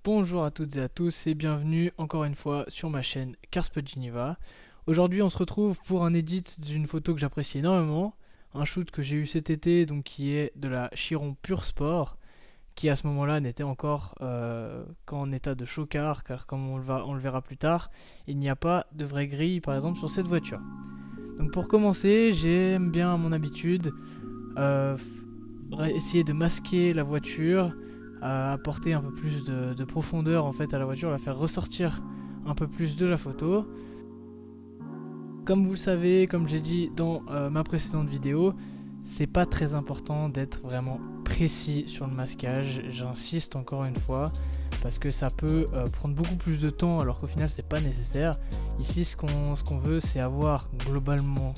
Bonjour à toutes et à tous et bienvenue encore une fois sur ma chaîne Carspot Geneva. Aujourd'hui on se retrouve pour un edit d'une photo que j'apprécie énormément, un shoot que j'ai eu cet été donc qui est de la Chiron Pure Sport, qui à ce moment-là n'était encore qu'en état de chocard car comme on le verra plus tard, il n'y a pas de vraie grille par exemple sur cette voiture. Donc pour commencer, j'aime bien à mon habitude euh, essayer de masquer la voiture, apporter un peu plus de profondeur en fait à la voiture, la faire ressortir un peu plus de la photo. Comme vous le savez, comme j'ai dit dans ma précédente vidéo, c'est pas très important d'être vraiment précis sur le masquage. J'insiste encore une fois parce que ça peut prendre beaucoup plus de temps alors qu'au final c'est pas nécessaire. Ici ce qu'on veut c'est avoir globalement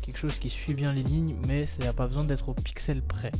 quelque chose qui suit bien les lignes, mais ça n'a pas besoin d'être au pixel près.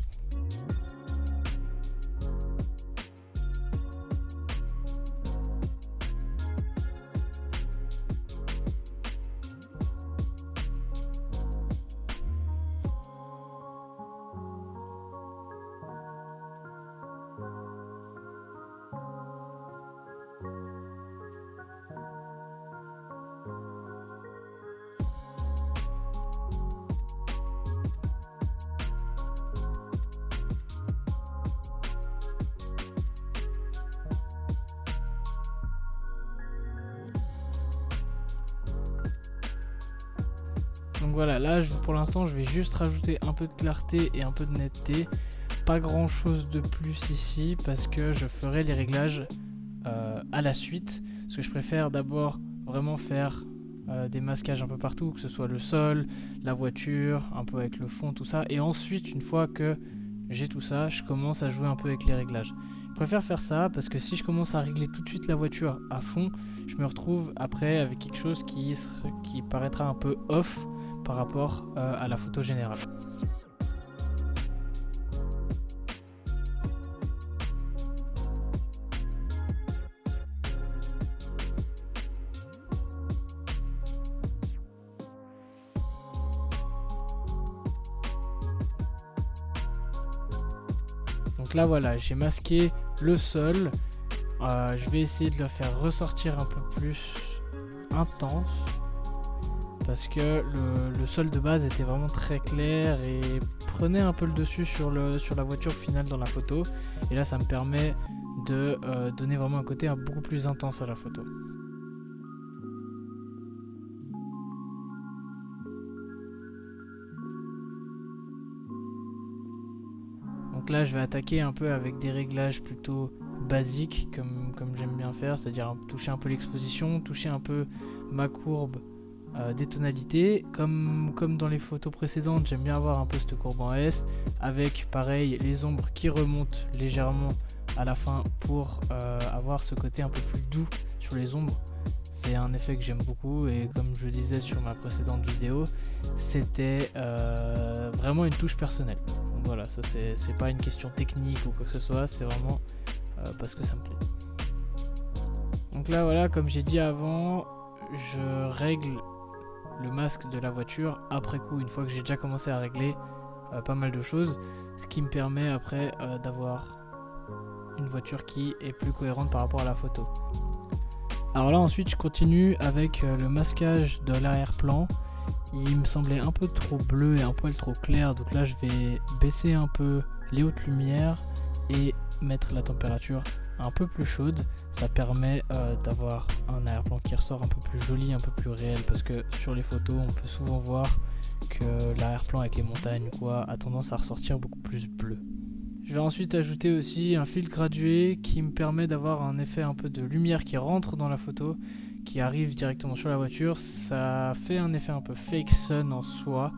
Donc voilà, là pour l'instant je vais juste rajouter un peu de clarté et un peu de netteté. Pas grand chose de plus ici parce que je ferai les réglages à la suite. Parce que je préfère d'abord vraiment faire des masquages un peu partout, que ce soit le sol, la voiture, un peu avec le fond, tout ça. Et ensuite, une fois que j'ai tout ça, je commence à jouer un peu avec les réglages. Je préfère faire ça parce que si je commence à régler tout de suite la voiture à fond, je me retrouve après avec quelque chose qui paraîtra un peu off par rapport à la photo générale. Donc là voilà, j'ai masqué le sol. Je vais essayer de le faire ressortir un peu plus intense parce que le sol de base était vraiment très clair et prenait un peu le dessus sur la voiture finale dans la photo. Et là ça me permet de donner vraiment un côté beaucoup plus intense à la photo. Donc là je vais attaquer un peu avec des réglages plutôt basiques comme j'aime bien faire, c'est-à-dire toucher un peu l'exposition, toucher un peu ma courbe des tonalités. Comme dans les photos précédentes, j'aime bien avoir un peu cette courbe en S avec pareil les ombres qui remontent légèrement à la fin pour avoir ce côté un peu plus doux sur les ombres. C'est un effet que j'aime beaucoup et comme je disais sur ma précédente vidéo, c'était vraiment une touche personnelle. Donc voilà, ça c'est pas une question technique ou quoi que ce soit, c'est vraiment parce que ça me plaît. Donc là voilà, comme j'ai dit avant, je règle le masque de la voiture après coup, une fois que j'ai déjà commencé à régler pas mal de choses, ce qui me permet après d'avoir une voiture qui est plus cohérente par rapport à la photo. Alors là ensuite je continue avec le masquage de l'arrière-plan. Il me semblait un peu trop bleu et un poil trop clair, donc là je vais baisser un peu les hautes lumières et mettre la température un peu plus chaude. Ça permet d'avoir un arrière-plan qui ressort un peu plus joli, un peu plus réel, parce que sur les photos on peut souvent voir que l'arrière-plan avec les montagnes quoi a tendance à ressortir beaucoup plus bleu. Je vais ensuite ajouter aussi un fil gradué qui me permet d'avoir un effet un peu de lumière qui rentre dans la photo, qui arrive directement sur la voiture. Ça fait un effet un peu fake sun en soi,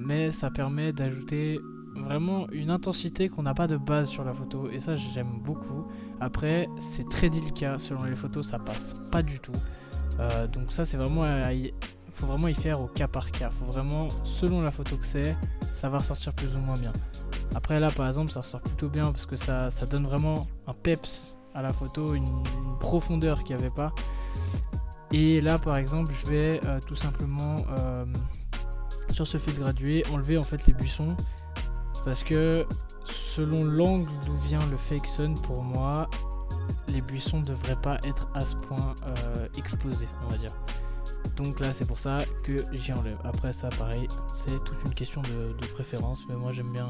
mais ça permet d'ajouter vraiment une intensité qu'on n'a pas de base sur la photo, et ça j'aime beaucoup. Après c'est très délicat, selon les photos ça passe pas du tout, donc ça c'est vraiment faut vraiment y faire au cas par cas. Faut vraiment, selon la photo que c'est, ça va ressortir plus ou moins bien. Après là par exemple ça ressort plutôt bien parce que ça donne vraiment un peps à la photo, une profondeur qu'il n'y avait pas. Et là par exemple je vais tout simplement sur ce fil gradué enlever en fait les buissons, parce que selon l'angle d'où vient le fake sun, pour moi les buissons devraient pas être à ce point exposés, on va dire. Donc là c'est pour ça que j'y enlève. Après ça pareil, c'est toute une question de préférence, mais moi j'aime bien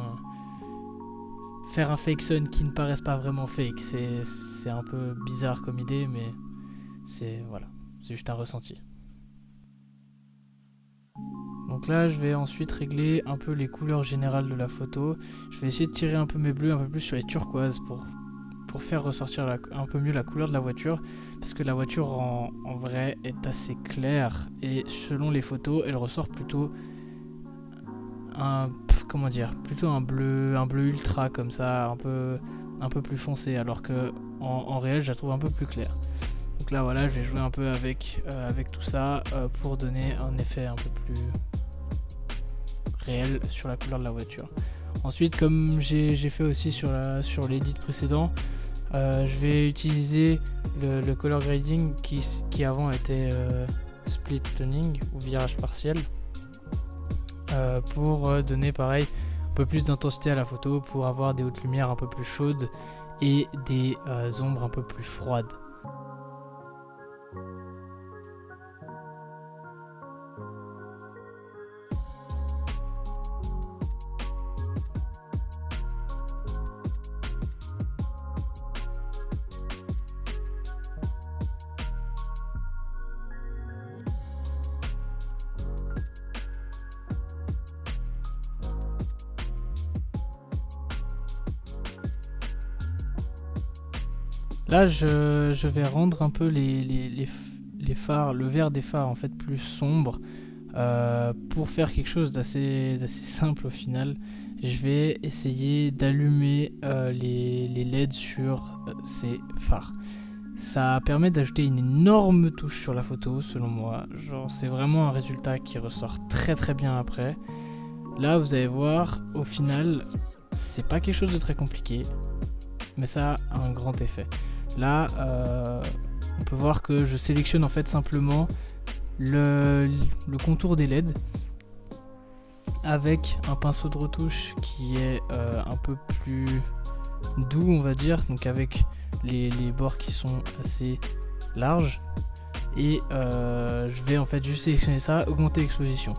faire un fake sun qui ne paraisse pas vraiment fake. C'est un peu bizarre comme idée, mais voilà, c'est juste un ressenti. Donc là je vais ensuite régler un peu les couleurs générales de la photo. Je vais essayer de tirer un peu mes bleus un peu plus sur les turquoises pour faire ressortir un peu mieux la couleur de la voiture, parce que la voiture en vrai est assez claire et selon les photos elle ressort plutôt plutôt un bleu ultra comme ça, un peu plus foncé, alors que en réel je la trouve un peu plus claire. Donc là voilà, je vais jouer un peu avec tout ça pour donner un effet un peu plus réel sur la couleur de la voiture. Ensuite, comme j'ai fait aussi sur l'édit précédent, je vais utiliser le color grading qui avant était split toning ou virage partiel pour donner pareil un peu plus d'intensité à la photo, pour avoir des hautes lumières un peu plus chaudes et des ombres un peu plus froides. Là je vais rendre un peu les phares, le vert des phares en fait plus sombre, pour faire quelque chose d'assez simple au final. Je vais essayer d'allumer les LED sur ces phares. Ça permet d'ajouter une énorme touche sur la photo selon moi. Genre c'est vraiment un résultat qui ressort très bien après. Là vous allez voir, au final c'est pas quelque chose de très compliqué, mais ça a un grand effet. Là on peut voir que je sélectionne en fait simplement le contour des LED avec un pinceau de retouche qui est un peu plus doux on va dire, donc avec les bords qui sont assez larges, et je vais en fait juste sélectionner ça, augmenter l'exposition,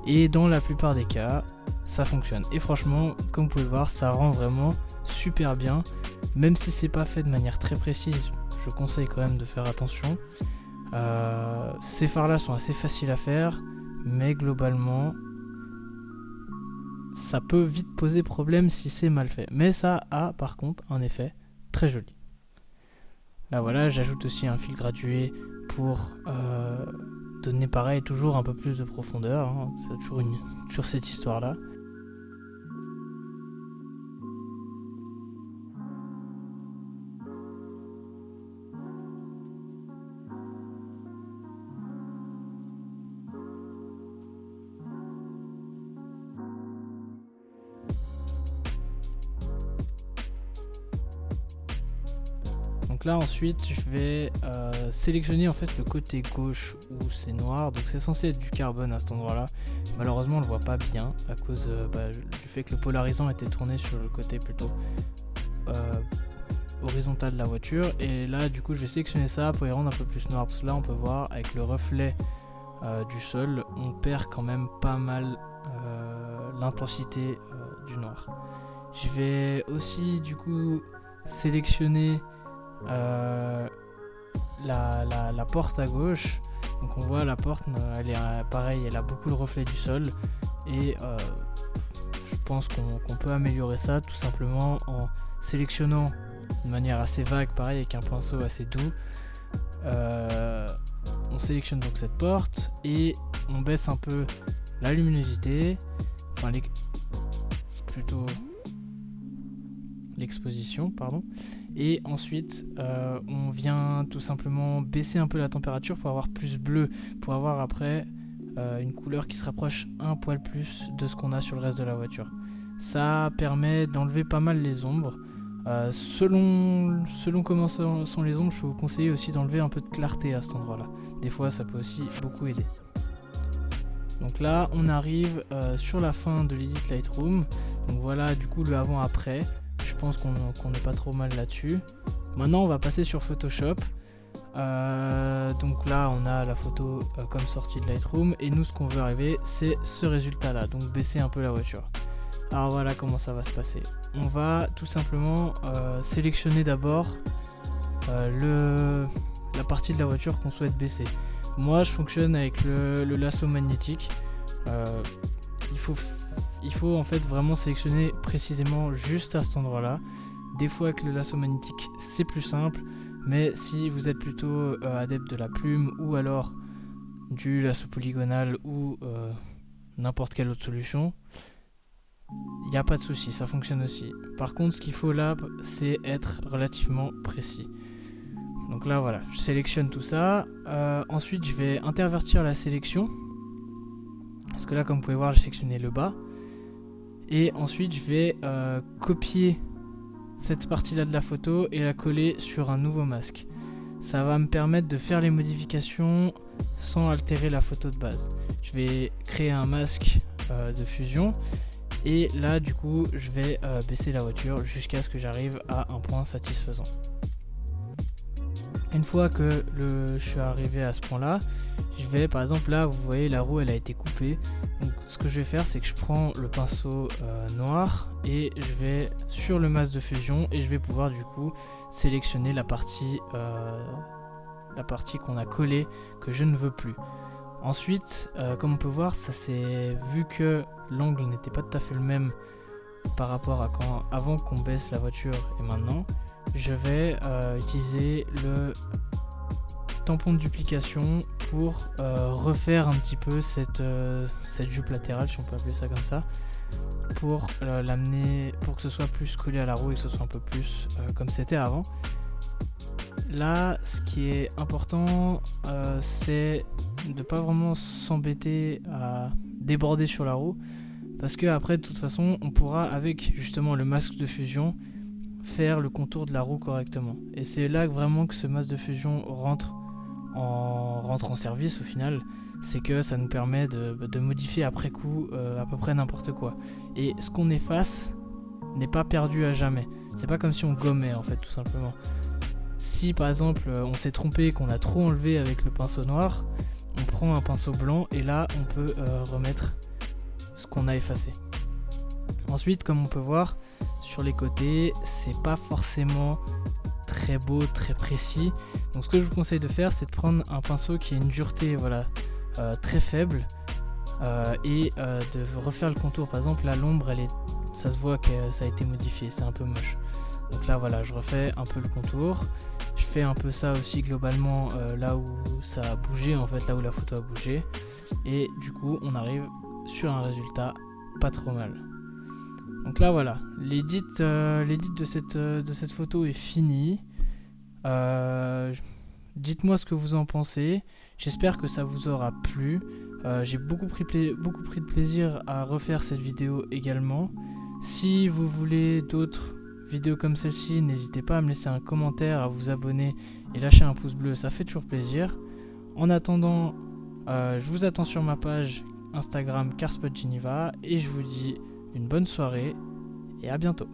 et dans la plupart des cas ça fonctionne, et franchement comme vous pouvez le voir ça rend vraiment super bien, même si c'est pas fait de manière très précise. Je conseille quand même de faire attention. Ces phares là sont assez faciles à faire, mais globalement ça peut vite poser problème si c'est mal fait, mais ça a par contre un effet très joli. Là voilà, j'ajoute aussi un fil gradué pour donner pareil toujours un peu plus de profondeur, hein. C'est toujours cette histoire là. Donc là ensuite je vais sélectionner en fait le côté gauche où c'est noir, donc c'est censé être du carbone à cet endroit là. Malheureusement on le voit pas bien à cause du fait que le polarisant était tourné sur le côté plutôt horizontal de la voiture, et là du coup je vais sélectionner ça pour y rendre un peu plus noir, parce que là on peut voir avec le reflet du sol on perd quand même pas mal l'intensité du noir. Je vais aussi du coup sélectionner la porte à gauche, donc on voit la porte, elle est pareil, elle a beaucoup le reflet du sol, et je pense qu'on peut améliorer ça tout simplement en sélectionnant de manière assez vague, pareil avec un pinceau assez doux. On sélectionne donc cette porte et on baisse un peu la luminosité, enfin plutôt l'exposition, pardon. Et ensuite on vient tout simplement baisser un peu la température pour avoir plus bleu, pour avoir après une couleur qui se rapproche un poil plus de ce qu'on a sur le reste de la voiture. Ça permet d'enlever pas mal les ombres. Selon comment sont les ombres, je peux vous conseiller aussi d'enlever un peu de clarté à cet endroit là. Des fois ça peut aussi beaucoup aider. Donc là on arrive sur la fin de l'edit Lightroom. Donc voilà du coup le avant après. Je pense qu'on n'est pas trop mal là-dessus. Maintenant on va passer sur Photoshop. Donc là on a la photo comme sortie de Lightroom, et nous ce qu'on veut arriver c'est ce résultat là, donc baisser un peu la voiture. Alors voilà comment ça va se passer. On va tout simplement sélectionner d'abord la partie de la voiture qu'on souhaite baisser. Moi je fonctionne avec le lasso magnétique. Il faut en fait vraiment sélectionner précisément juste à cet endroit là. Des fois avec le lasso magnétique c'est plus simple, mais si vous êtes plutôt adepte de la plume ou alors du lasso polygonal ou n'importe quelle autre solution, il n'y a pas de souci, ça fonctionne aussi. Par contre ce qu'il faut là c'est être relativement précis. Donc là voilà, je sélectionne tout ça. Ensuite je vais intervertir la sélection, parce que là comme vous pouvez voir j'ai sélectionné le bas. Et ensuite je vais copier cette partie là de la photo et la coller sur un nouveau masque. Ça va me permettre de faire les modifications sans altérer la photo de base. Je vais créer un masque de fusion, et là du coup je vais baisser la voiture jusqu'à ce que j'arrive à un point satisfaisant. Une fois que je suis arrivé à ce point là, je vais par exemple là vous voyez la roue elle a été coupée. Donc ce que je vais faire c'est que je prends le pinceau noir et je vais sur le masque de fusion, et je vais pouvoir du coup sélectionner la partie qu'on a collée que je ne veux plus. Ensuite comme on peut voir, ça c'est vu que l'angle n'était pas tout à fait le même par rapport à avant qu'on baisse la voiture et maintenant, je vais utiliser le tampon de duplication pour refaire un petit peu cette jupe latérale, si on peut appeler ça comme ça, pour l'amener, pour que ce soit plus collé à la roue et que ce soit un peu plus comme c'était avant. Là ce qui est important c'est de pas vraiment s'embêter à déborder sur la roue, parce que après de toute façon on pourra avec justement le masque de fusion faire le contour de la roue correctement, et c'est là vraiment que ce masque de fusion rentre en service au final. C'est que ça nous permet de modifier après coup à peu près n'importe quoi, et ce qu'on efface n'est pas perdu à jamais. C'est pas comme si on gommait en fait, tout simplement. Si par exemple on s'est trompé, qu'on a trop enlevé avec le pinceau noir, on prend un pinceau blanc et là on peut remettre ce qu'on a effacé. Ensuite comme on peut voir sur les côtés, c'est pas forcément très beau, très précis. Donc ce que je vous conseille de faire c'est de prendre un pinceau qui a une dureté voilà, très faible, et de refaire le contour. Par exemple là l'ombre ça se voit que ça a été modifié, c'est un peu moche. Donc là voilà, je refais un peu le contour. Je fais un peu ça aussi globalement là où ça a bougé, en fait là où la photo a bougé, et du coup on arrive sur un résultat pas trop mal. Donc là voilà, l'édit de cette photo est fini. Dites-moi ce que vous en pensez, j'espère que ça vous aura plu. J'ai beaucoup pris de plaisir à refaire cette vidéo également. Si vous voulez d'autres vidéos comme celle-ci, n'hésitez pas à me laisser un commentaire, à vous abonner et lâcher un pouce bleu, ça fait toujours plaisir. En attendant, je vous attends sur ma page Instagram CarSpotGeneva, et je vous dis une bonne soirée et à bientôt.